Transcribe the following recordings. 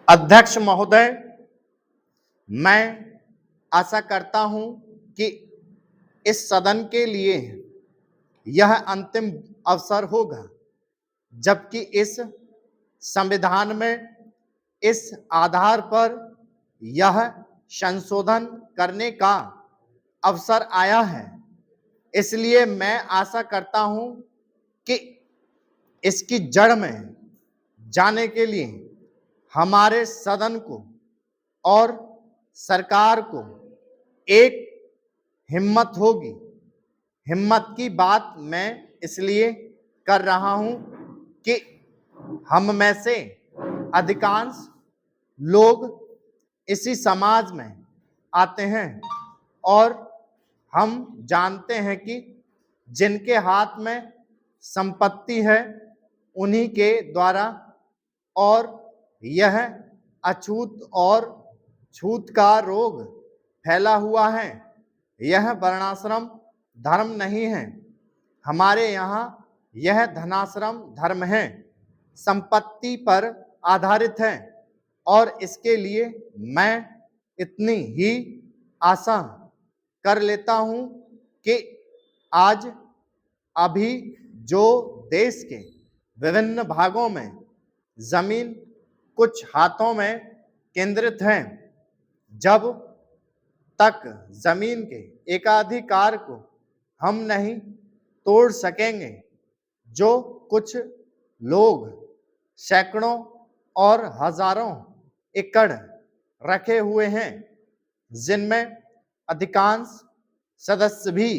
अध्यक्ष महोदय, मैं आशा करता हूं कि इस सदन के लिए यह अंतिम अवसर होगा, जबकि इस संविधान में इस आधार पर यह संशोधन करने का अवसर आया है। इसलिए मैं आशा करता हूं कि इसकी जड़ में जाने के लिए हमारे सदन को और सरकार को एक हिम्मत होगी। हिम्मत की बात मैं इसलिए कर रहा हूं कि हम में से अधिकांश लोग इसी समाज में आते हैं और हम जानते हैं कि जिनके हाथ में संपत्ति है उन्हीं के द्वारा, और यह अछूत और छूत का रोग फैला हुआ है। यह वर्णाश्रम धर्म नहीं है, हमारे यहाँ यह धनाश्रम धर्म है, संपत्ति पर आधारित है। और इसके लिए मैं इतनी ही आशा कर लेता हूं कि आज अभी जो देश के विभिन्न भागों में जमीन कुछ हाथों में केंद्रित है, जब तक जमीन के एकाधिकार को हम नहीं तोड़ सकेंगे, जो कुछ लोग सैकड़ों और हजारों एकड़ रखे हुए हैं, जिनमें अधिकांश सदस्य भी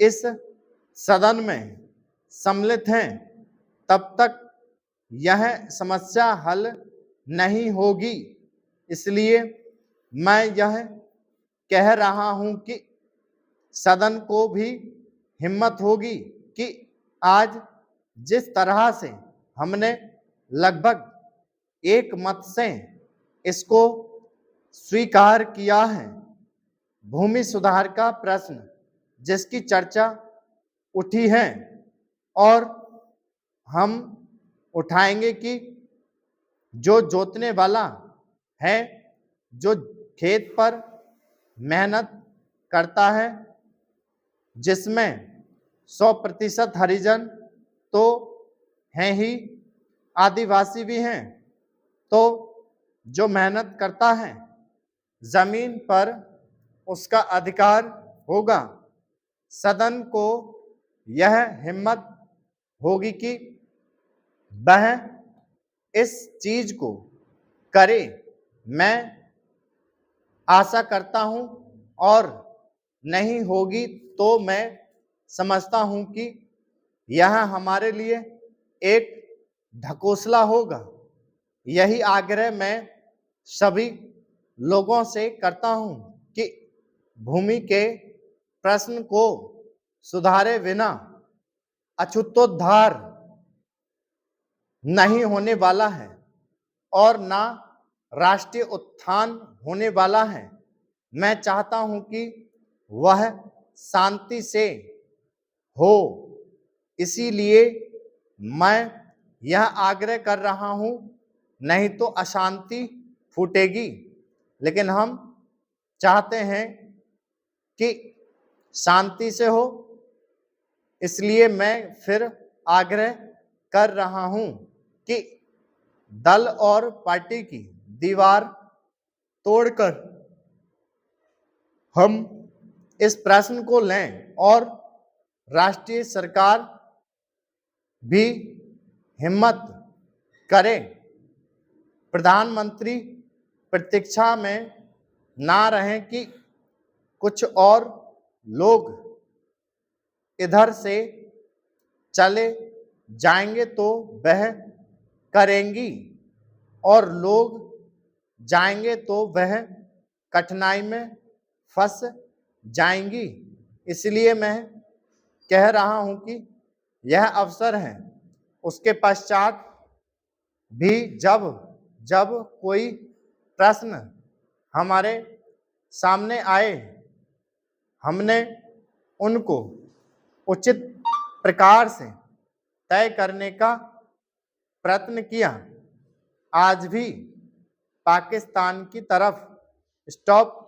इस सदन में सम्मिलित हैं, तब तक यह समस्या हल नहीं होगी। इसलिए मैं यह कह रहा हूं कि सदन को भी हिम्मत होगी कि आज जिस तरह से हमने लगभग एक मत से इसको स्वीकार किया है, भूमि सुधार का प्रश्न जिसकी चर्चा उठी है, और हम उठाएंगे कि जो जोतने वाला है, जो खेत पर मेहनत करता है, जिसमें 100% हरिजन तो हैं ही, आदिवासी भी हैं, तो जो मेहनत करता है जमीन पर उसका अधिकार होगा। सदन को यह हिम्मत होगी कि वह इस चीज को करे। मैं आशा करता हूं, और नहीं होगी तो मैं समझता हूं कि यह हमारे लिए एक ढकोसला होगा। यही आग्रह मैं सभी लोगों से करता हूं कि भूमि के प्रश्न को सुधारे बिना अछूतोद्धार नहीं होने वाला है और ना राष्ट्रीय उत्थान होने वाला है। मैं चाहता हूं कि वह शांति से हो। इसीलिए मैं यह आग्रह कर रहा हूं, नहीं तो अशांति फूटेगी। लेकिन हम चाहते हैं कि शांति से हो, इसलिए मैं फिर आग्रह कर रहा हूं कि दल और पार्टी की दीवार तोड़कर हम इस प्रश्न को लें और राष्ट्रीय सरकार भी हिम्मत करे। प्रधानमंत्री प्रतीक्षा में ना रहें कि कुछ और लोग इधर से चले जाएंगे तो वह करेंगी, और लोग जाएंगे तो वह कठिनाई में फंस जाएंगी। इसलिए मैं कह रहा हूं कि यह अवसर है। उसके पश्चात भी जब जब कोई प्रश्न हमारे सामने आए, हमने उनको उचित प्रकार से तय करने का प्रयत्न किया। आज भी पाकिस्तान की तरफ स्टॉप